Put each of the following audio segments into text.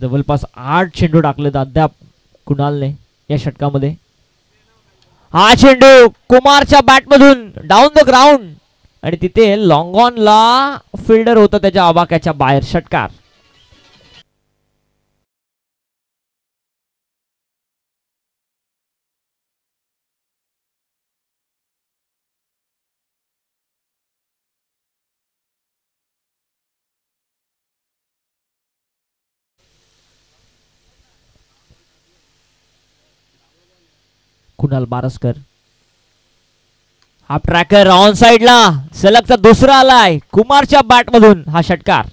जवळपास 8 चेंडू टाकलेत अद्याप कुणालने या षटकामध्ये. हा चेंडू कुमारच्या बॅटमधून डाऊन द ग्राउंड आणि तिथे लॉंग ऑनला फिल्डर होता त्याच्या आवाक्याच्या बाहेर. षटकार. कुणाल बारसकर हा ट्रॅकर ऑन साइडला सलगचा दुसरा आलाय कुमारच्या बॅटमधून. हा षटकार.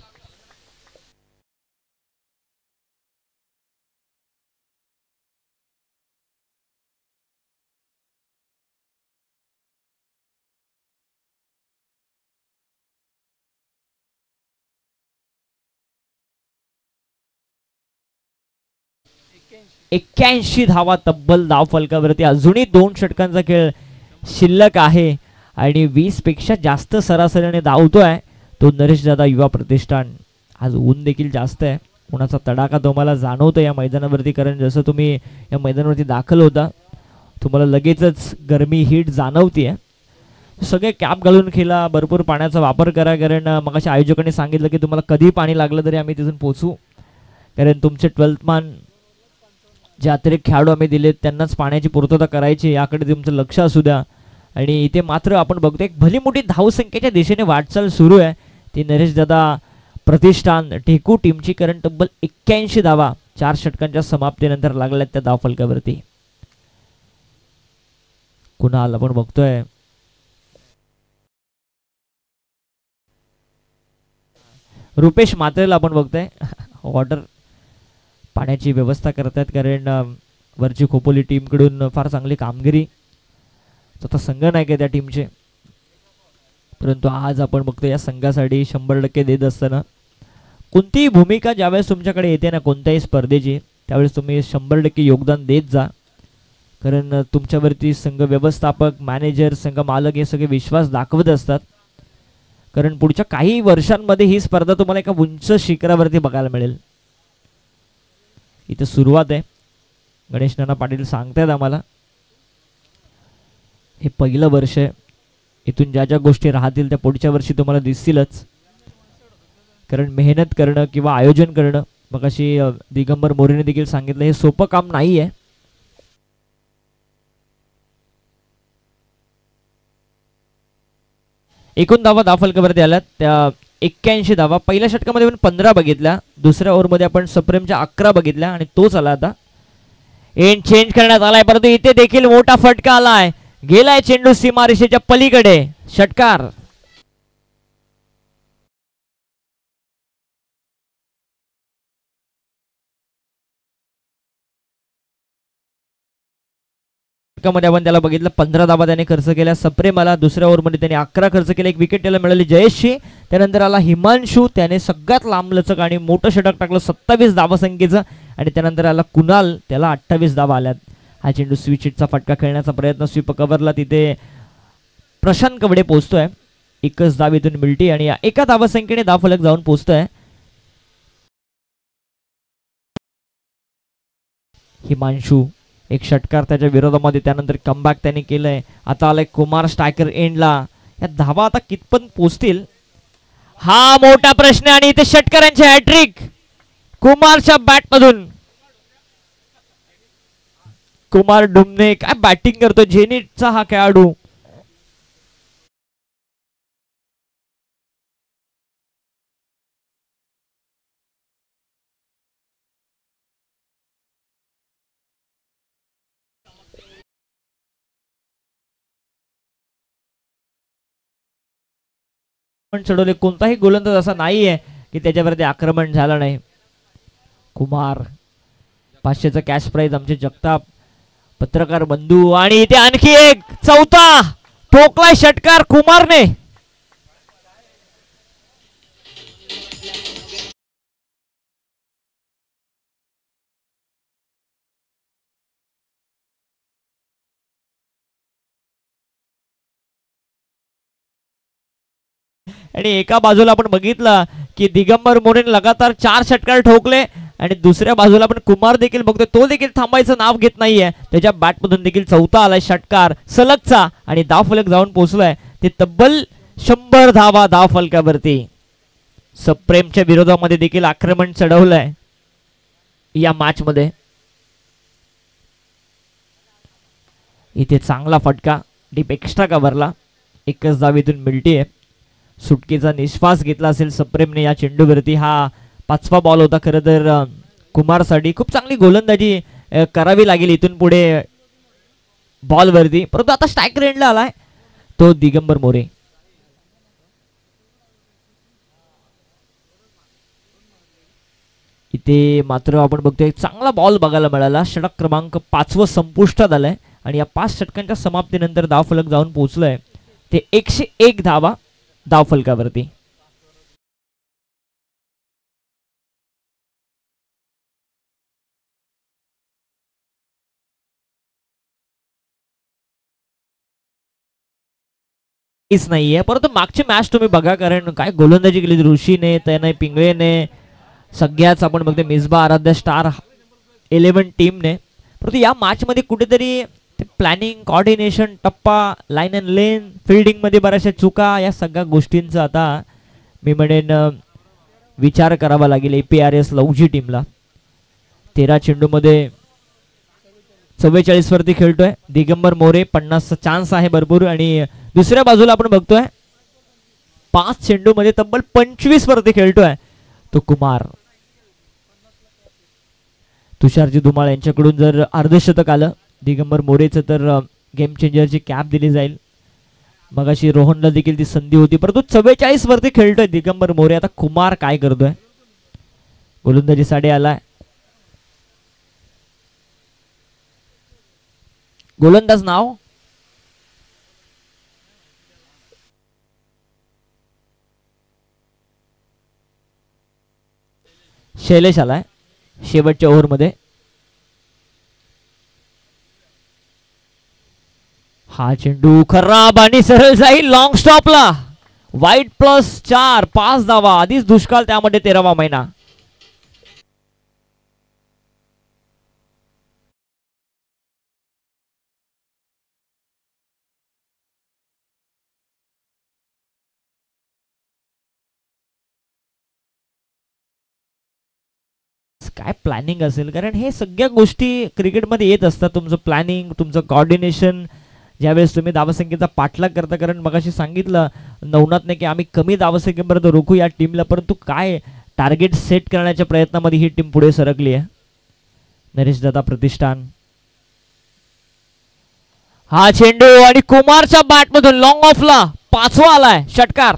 एक्क्याऐंशी धावा तब्बल धाव फलकावरती. अजूनही 2 षटकांचा खेळ शिल्लक आहे आणि 20 पेक्षा जास्त सरासरीने धावतोय तो नरेश दादा युवा प्रतिष्ठान. आज ऊन देखील जास्त आहे. उन्हाचा तडाखा तुम्हाला जाणवतो या मैदानावरती, कारण जसं तुम्ही या मैदानावरती दाखल होता तुम्हाला लगेचच गरमी हीट जाणवतीये. सगळे कॅप घालून खेळा, भरपूर पाण्याचा वापर करा, कारण मगाशी आयोजकांनी सांगितलं की तुम्हाला कधी पाणी लागलं तरी आम्ही तिथून पोचू, कारण तुमचे 12th मान जे अतिरिक्त खेळाडू आम्ही दिलेत त्यांनाच पाण्याची पूर्तता करायची, याकडे तुमचं लक्ष असू द्या. आणि इथे मात्र आपण बघतो एक भली मोठी धावसंख्येच्या दिशेने वाटचाल सुरू आहे. ती नरेश दादा प्रतिष्ठान टेकू टीमची, कारण तब्बल 81 धावा 4 षटकांच्या समाप्तीनंतर लागल्यात त्या धावफलकावरती. कुणाल आपण बघतोय रुपेश मात्रेला आपण बघतोय ऑर्डर पाण्याची व्यवस्था करतात, कारण वरची खोपोली टीमकडून फार चांगली कामगिरी. स्वतः संघ नाही का त्या टीमचे, परंतु आज आपण बघतो या संघासाठी 100% देत असताना कोणतीही भूमिका ज्यावेळेस तुमच्याकडे येते ना कोणत्याही स्पर्धेची, त्यावेळेस तुम्ही 100% योगदान देत जा, कारण तुमच्यावरती संघ व्यवस्थापक, मॅनेजर, संघ मालक हे सगळे विश्वास दाखवत असतात. कारण पुढच्या काही वर्षांमध्ये ही स्पर्धा तुम्हाला एका उंच शिखरावरती बघायला मिळेल. इथे सुरुवात आहे. गणेश नाना पाटील सांगतायत आम्हाला हे पहिलं वर्ष आहे, इथून ज्या ज्या गोष्टी राहतील त्या पुढच्या वर्षी तुम्हाला दिसतीलच, कारण मेहनत करणं किंवा आयोजन करणं, मग अशी दिगंबर मोरेने देखील सांगितलं हे सोपं काम नाही आहे. एकूण धावा धावफलकावरती आल्यात त्या 81 धावा. पहिल्या षटकामध्ये आपण 15 बघितल्या, दुसऱ्या ओव्हरमध्ये आपण सप्रेमच्या 11 बघितल्या आणि तोच आला. आता एंड चेंज करण्यात आलाय, परंतु इथे देखील मोठा फटका आलाय. गेलाय चेंडू सीमारेषेच्या पलीकडे. षटकार. मध्ये आपण त्याला बघितलं 15 धावा त्याने खर्च केल्या. सप्रेमाला दुसऱ्या ओव्हरमध्ये त्याने 11 खर्च केले. एक विकेट त्याला मिळाली जयेशची. त्यानंतर आला हिमांशू, त्याने सगळ्यात लांब लचक आणि मोठं षटक टाकलं 27 धावा संख्येचं. आणि त्यानंतर आला कुणाल, त्याला 28 धावा आल्यात. हा चेंडू स्विच हिटचा फटका खेळण्याचा प्रयत्न स्वीप कव्हरला, तिथे प्रशांत कवडे पोहोचतोय. एकच धाव इथून मिळती आणि एका धावा संख्येने धावफलक जाऊन पोहोचतोय. हिमांशू एक षटकार त्याच्या विरोधामध्ये, त्यानंतर कमबॅक त्याने केलंय. आता आलाय कुमार स्ट्रायकर एंडला. या धावा आता कितपत पोचतील हा मोठा प्रश्न. आणि इथे षटकारांची हॅट्रिक कुमारच्या बॅटमधून. कुमार डुमने काय बॅटिंग करतो, झेनिथचा हा खेळाडू. पण चढवले, कोणताही गोलंदाज असा नाहीये की त्याच्यावरती आक्रमण झालं नाही. कुमार 500चा कॅश प्राइज आमचे जगताप पत्रकार बंधू. आणि इथे आणखी एक चौथा ठोकलाय षटकार कुमारने. आणि एका बाजूला आपण बघितलं की दिगंबर मोरेने लगातार 4 षटकार ठोकले आणि दुसऱ्या बाजूला पण कुमार देखील बघतोय, तो देखील थांबायचं नाव घेत नाहीये. त्याच्या बॅटमधून देखील चौथा आलाय षटकार सलगचा आणि धावफलक जाऊन पोहोचलाय. ते तब्बल 100 धावा धावफलकावरती. सप्रेमच्या विरोधामध्ये देखील आक्रमण चढवलंय या मॅच मध्ये. इथे चांगला फटका डीप एक्स्ट्रा कव्हरला, एकच धावेतून मिळतीये. सुटकेचा निश्वास घेतला असेल सप्रेमने या चेंडूवरती. हा 5वा बॉल होता खरं तर कुमारसाठी. खूप चांगली गोलंदाजी करावी लागेल इथून पुढे बॉलवरती, परंतु आता स्ट्राईक रेंजला आलाय तो दिगंबर मोरे. इथे मात्र आपण बघतोय चांगला बॉल बघायला मिळाला. षटक क्रमांक 5 संपुष्टात आलाय आणि या 5 षटकांच्या समाप्तीनंतर धावफलक जाऊन पोहोचलंय ते 101 धावा धावफलकावरती. नाहीये, परंतु मागची मॅच तुम्ही बघा, कारण काय गोलंदाजी केली ऋषीने, त्याने पिंगळेने, सगळ्याच आपण बघतो मिसबा आराध्य स्टार 11 टीमने. परंतु या मॅच मध्ये कुठेतरी planning, coordination, tappa, line and lane, fielding मध्ये बऱ्याचशा चुका, या सगळ्या गोष्टींचा आता मी म्हणेन विचार करावा लागेल APRS लवजी टीमला. 13 चेंडू मध्ये 44 वरती खेळतोय दिगंबर मोरे. 50चा चान्स आहे भरपूर. आणि दुसऱ्या बाजूला आपण बघतोय 5 चेंडू मध्ये तब्बल 25 वरती खेळतोय तो कुमार. तुषारजी धुमाळ यांच्याकडून जर अर्धशतक आलं दिगंबर मोरेचं तर गेम चेंजरची कॅप दिली जाईल. मगाशी रोहनला देखील ती संधी होती, परंतु 44 वरती खेळतोय दिगंबर मोरे. आता कुमार काय करतोय, गोलंदाजी साठी आलाय. गोलंदाज नाव शैलेश आलाय शेवटच्या ओव्हरमध्ये. हा चेंडू खराब आणि सरळ जाईल लॉंग स्टॉपला. वाईट +4, 5 धावा. आधीच दुष्काळ, त्यामध्ये 13वा महिना. काय प्लॅनिंग असेल, कारण हे सगळ्या गोष्टी क्रिकेटमध्ये येत असतात. तुमचं प्लॅनिंग, तुमचं कॉर्डिनेशन, ज्यावेळेस तुम्ही धावसंख्येचा पाठलाग करता. कारण मगाशी सांगितलं नवनाथने की आम्ही कमी धावसंख्येपर्यंत रोखू या टीमला, परंतु काय टार्गेट सेट करण्याच्या प्रयत्नामध्ये ही टीम पुढे सरकली आहे. नरेश दादा प्रतिष्ठान. हा चेंडू आणि कुमारच्या बॅटमधून लॉंग ऑफला 5वा आलाय षटकार.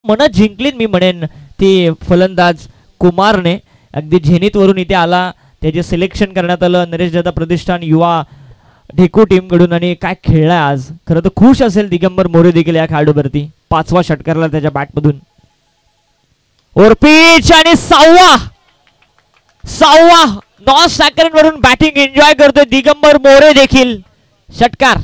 मनच जिंकली मी म्हणेन ती फलंदाज कुमारने. अगदी झेनित वरून इथे आला, त्याचे सिलेक्शन करण्यात आलं नरेश दादा प्रतिष्ठान युवा ढेकू टीम कडून. आणि काय खेळलाय आज, खरं तर खुश असेल दिगंबर मोरे देखील या खेळाडूवरती. 5वा षटकारला त्याच्या बॅटमधून. पिच आणि 6वा नॉन सेकंड वरून बॅटिंग एन्जॉय करतोय दिगंबर मोरे देखील. षटकार.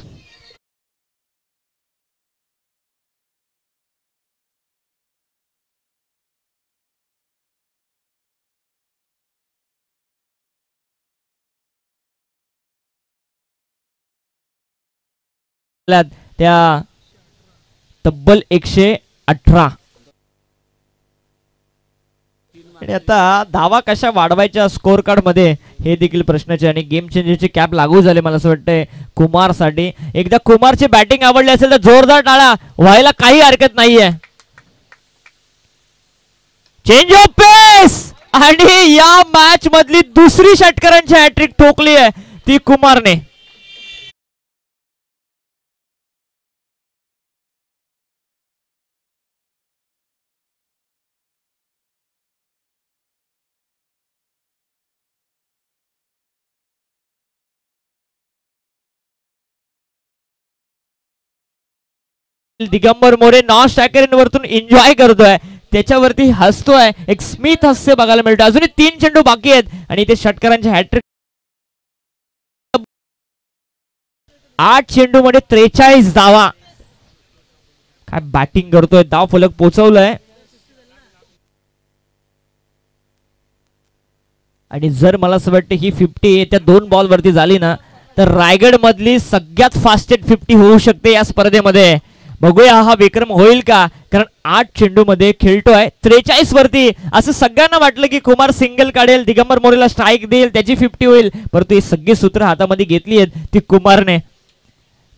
त्या तब्बल 118. आणि आता धावा कशा वाढवायच्या स्कोर कार्ड मध्ये हे देखील प्रश्नाचे. आणि गेम चेंजरची कॅप लागू झाले मला असं वाटतंय कुमार साठी. एकदा कुमारची बॅटिंग आवडली असेल तर जोरदार टाळा व्हायला काही हरकत नाहीये. चेंज ऑफ पेस आणि या मॅच मधली दुसरी षटकारांची हॅट्रिक ठोकली आहे ती कुमारने. दिगंबर मोरे नॉन स्ट्रायकर वरतून एन्जॉय करतोय, त्याच्यावरती हसतोय, एक स्मित हास्य बघायला मिळतं. अजूनही 3 चेंडू बाकी आहेत आणि ते षटकारांचे हॅट्रिक. 8 चेंडू मध्ये 43 धावा. काय बॅटिंग करतोय, धाव फलक पोहोचवलंय. आणि जर मला असं वाटतं ही 50 त्या 2 बॉल वरती झाली ना तर रायगड मधली सगळ्यात फास्टेस्ट 50 होऊ शकते या स्पर्धेमध्ये. बघूया हा विक्रम होईल का, कारण 8 चेंडू मध्ये खेळतोय 43 वरती. असं सगळ्यांना वाटलं की कुमार सिंगल काढेल, दिगंबर मोरेला स्ट्राईक देईल, त्याची 50 होईल, परंतु ही सगळी सूत्र हातामध्ये घेतली आहेत ती कुमारने.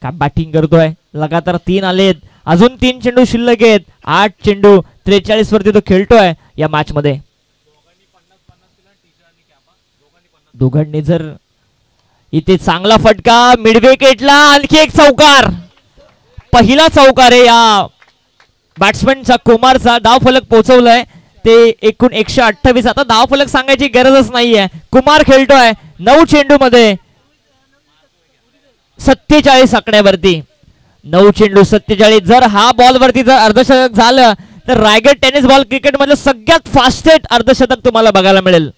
काय बॅटिंग करतोय, लगातार 3 आलेत, अजून 3 चेंडू शिल्लक आहेत. 8 चेंडू 43 वरती तो खेळतोय या मॅच मध्ये. दोघांनी जर इथे चांगला फटका मिड विकेटला, आणखी एक चौकार, पहिला चौकार आहे या बॅट्समॅनचा कुमारचा. धाव फलक पोहोचवलाय ते एकूण 128. आता धाव फलक सांगायची गरजच नाहीये, कुमार खेळतोय 9 चेंडू मध्ये 47 आकड्यावरती. 9 चेंडू 47. जर हा बॉल वरती जर अर्धशतक झालं तर रायगड टेनिस बॉल क्रिकेट मधलं सगळ्यात फास्टेस्ट अर्धशतक तुम्हाला बघायला मिळेल.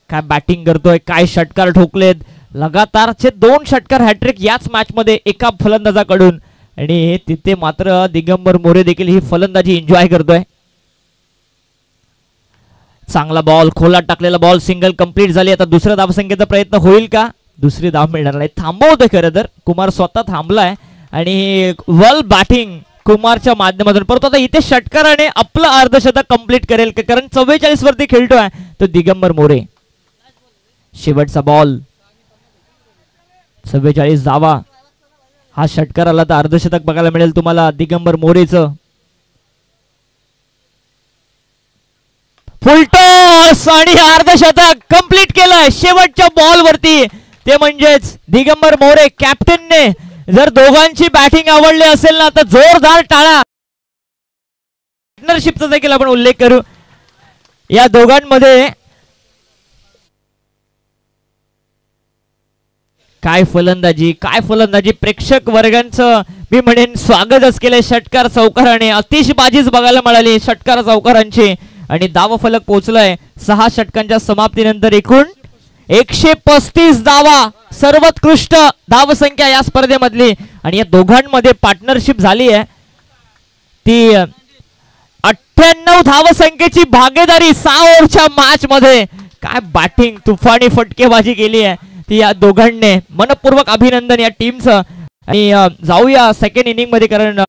काय बॅटिंग करतोय, काय षटकार ठोकलेत, लगातारचे 2 षटकार हॅट्रिक याच मॅच मध्ये एका फलंदाजाकडून. आणि तिथे मात्र दिगंबर मोरे देखील ही फलंदाजी एन्जॉय करतोय. चांगला बॉल, खोलात टाकलेला बॉल, सिंगल कंप्लीट झाली. आता दुसऱ्या धावसंख्येचा प्रयत्न होईल का, दुसरी धाव मिळणार नाही. थांबवतोय खरं तर कुमार, स्वतः थांबलाय आणि वेल बॅटिंग कुमारच्या माध्यमातून. परंतु आता इथे षटकाराने आपलं अर्धशतक कंप्लीट करेल, कारण 44 वरती खेळतोय तो दिगंबर मोरे. शेवटचा बॉल, 44 धावा. हा षटकार आला तर अर्धशतक बघायला मिळेल तुम्हाला दिगंबर मोरेचं. फुलटॉस आणि अर्धशतक कंप्लीट केलंय शेवटच्या बॉल वरती. ते म्हणजेच दिगंबर मोरे कॅप्टनने जर दोघांची बॅटिंग आवडली असेल ना तर जोरदार टाळा. पार्टनरशिपचा देखील आपण उल्लेख करू या दोघांमध्ये. काय फलंदाजी, काय फलंदाजी. प्रेक्षक वर्गांचं मी म्हणेन स्वागतच केलंय षटकार चौकाराने. अतिशबाजीच बघायला मिळाली षटकार चौकारांची आणि धाव फलक पोहोचलाय 6 षटकांच्या समाप्तीनंतर एकूण 135 धावा. सर्वोत्कृष्ट धावसंख्या या स्पर्धेमधली. आणि या दोघांमध्ये पार्टनरशिप झाली आहे ती 98 धावसंख्येची भागीदारी 6 ओव्हरच्या मॅच मध्ये. काय बॅटिंग, तुफानी फटकेबाजी केली आहे ती या दोघांनी. मनपूर्वक अभिनंदन या टीमचं. आणि जाऊया सेकंड इनिंग मध्ये, कारण